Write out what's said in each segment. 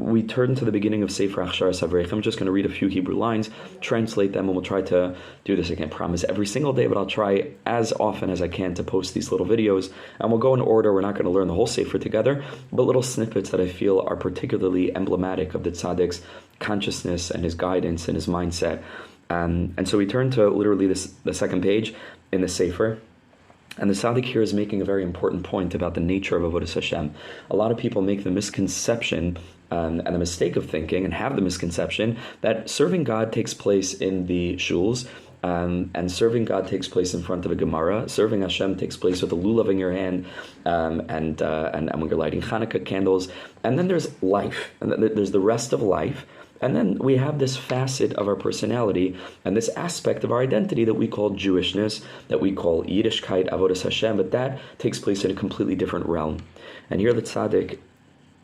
we turn to the beginning of sefer Hachsharas Ha'Avreichim. I'm just going to read a few Hebrew lines, translate them, and we'll try to do this. I can't promise every single day, but I'll try as often as I can to post these little videos. And we'll go in order. We're not going to learn the whole sefer together, but little snippets that I feel are particularly emblematic of the tzaddik's consciousness and his guidance and his mindset. And so we turn to literally the second page in the sefer. And the tzaddik here is making a very important point about the nature of Avodas Hashem. A lot of people make the misconception and the mistake of thinking, and have the misconception, that serving God takes place in the shuls, and serving God takes place in front of a Gemara. Serving Hashem takes place with a lulav in your hand, and when you're lighting Hanukkah candles. And then there's life, and then there's the rest of life. And then we have this facet of our personality and this aspect of our identity that we call Jewishness, that we call Yiddishkeit, Avodas Hashem, but that takes place in a completely different realm. And here the tzaddik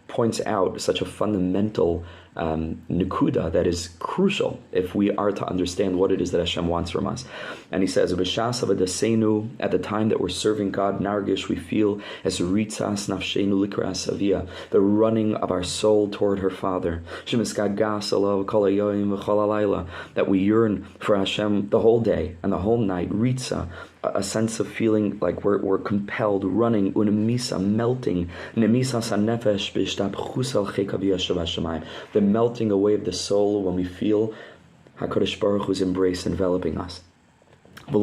points out such a fundamental nukuda that is crucial if we are to understand what it is that Hashem wants from us. And he says, "B'shas avadasenu," at the time that we're serving God, nargish, we feel as ritzas nafshenu likras avia, the running of our soul toward her Father. Shemiskagas alav kol hayoyim v'chol halayla, that we yearn for Hashem the whole day and the whole night. Ritza, a sense of feeling like we're compelled, running, unamisa, melting, nemisa sanefesh b'shtapchus al chekaviyah shavashamayim, the melting away of the soul when we feel HaKadosh Baruch Hu's embrace enveloping us. But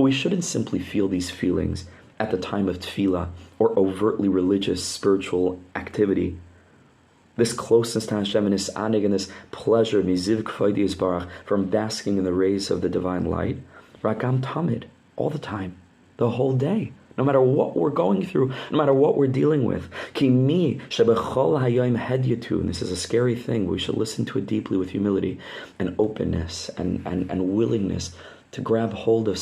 we shouldn't simply feel these feelings at the time of tefillah or overtly religious spiritual activity. This closeness to Hashem and His anig and this pleasure miziv k'vaydi yisbarach, from basking in the rays of the divine light, rakam tamid, all the time, the whole day, no matter what we're going through, no matter what we're dealing with. Ki mi shebechol hayom hedyatu, and this is a scary thing, but we should listen to it deeply with humility and openness and willingness to grab hold of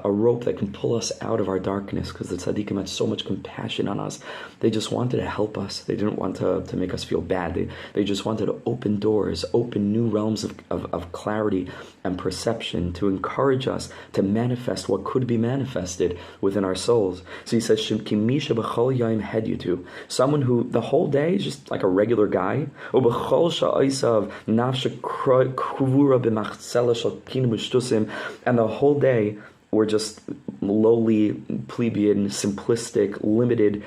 a rope that can pull us out of our darkness, because the tzaddikim had so much compassion on us. They just wanted to help us. They didn't want to make us feel bad. They just wanted to open doors, open new realms of clarity and perception, to encourage us to manifest what could be manifested within our souls. So he says, someone who the whole day is just like a regular guy, and the whole day we're just lowly, plebeian, simplistic, limited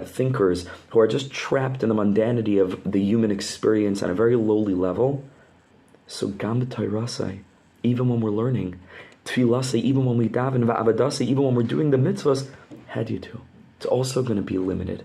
thinkers who are just trapped in the mundanity of the human experience on a very lowly level. So gam b'tayrasai, even when we're learning, tfilasai, even when we daven, va'avadasai, even when we're doing the mitzvahs, hedyatu, it's also going to be limited.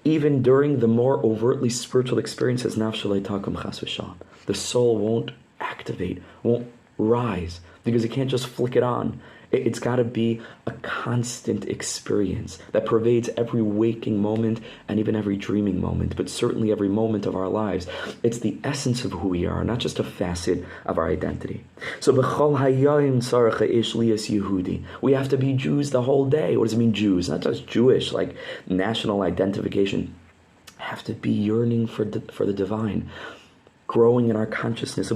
Even during the more overtly spiritual experiences, the soul won't activate, won't rise, because it can't just flick it on. It's got to be a constant experience that pervades every waking moment and even every dreaming moment, but certainly every moment of our lives. It's the essence of who we are, not just a facet of our identity. So b'chol hayayim tzarech haish liyas Yehudi. We have to be Jews the whole day. What does it mean, Jews? Not just Jewish, like national identification. Have to be yearning for the divine, growing in our consciousness.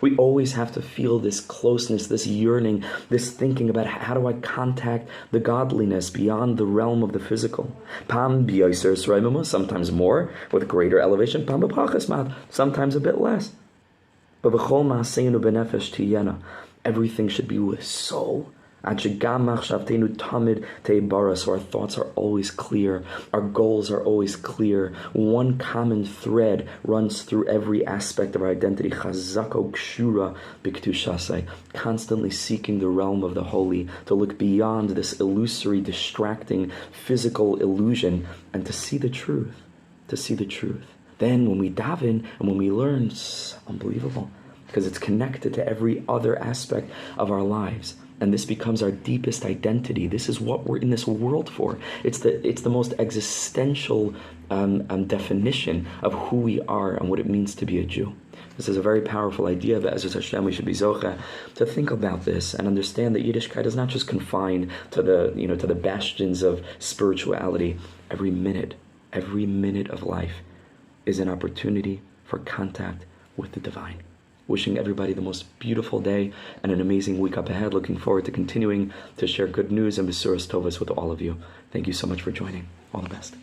We always have to feel this closeness, this yearning, this thinking about how do I contact the godliness beyond the realm of the physical. Sometimes more, with greater elevation. Sometimes a bit less. Everything should be with soul. So our thoughts are always clear, our goals are always clear. One common thread runs through every aspect of our identity. Constantly seeking the realm of the holy, to look beyond this illusory, distracting, physical illusion, and to see the truth. Then when we daven and when we learn, it's unbelievable, because it's connected to every other aspect of our lives. And this becomes our deepest identity. This is what we're in this world for. It's the most existential definition of who we are and what it means to be a Jew. This is a very powerful idea. Be'ezus Hashem, we should be zocheh to think about this and understand that Yiddishkeit is not just confined to the bastions of spirituality. Every minute of life is an opportunity for contact with the divine. Wishing everybody the most beautiful day and an amazing week up ahead. Looking forward to continuing to share good news and Besuras Tovas with all of you. Thank you so much for joining. All the best.